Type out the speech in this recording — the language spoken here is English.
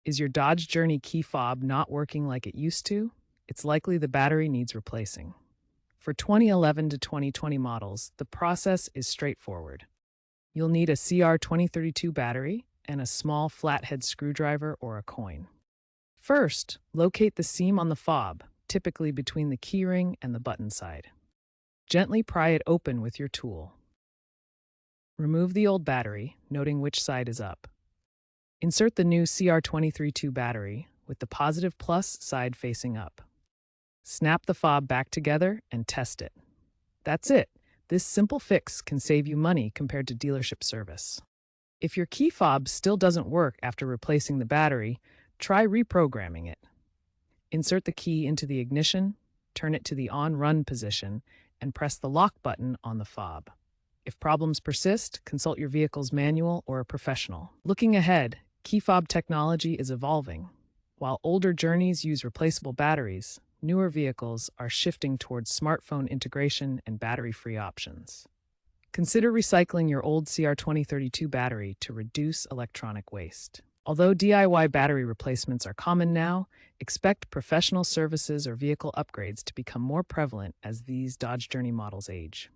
Is your Dodge Journey key fob not working like it used to? It's likely the battery needs replacing. For 2011 to 2020 models, the process is straightforward. You'll need a CR2032 battery and a small flathead screwdriver or a coin. First, locate the seam on the fob, typically between the keyring and the button side. Gently pry it open with your tool. Remove the old battery, noting which side is up. Insert the new CR232 battery with the positive plus side facing up. Snap the fob back together and test it. That's it. This simple fix can save you money compared to dealership service. If your key fob still doesn't work after replacing the battery, try reprogramming it. Insert the key into the ignition, turn it to the on-run position, and press the lock button on the fob. If problems persist, consult your vehicle's manual or a professional. Looking ahead, key fob technology is evolving. While older Journeys use replaceable batteries, newer vehicles are shifting towards smartphone integration and battery-free options. Consider recycling your old CR2032 battery to reduce electronic waste. Although DIY battery replacements are common now, expect professional services or vehicle upgrades to become more prevalent as these Dodge Journey models age.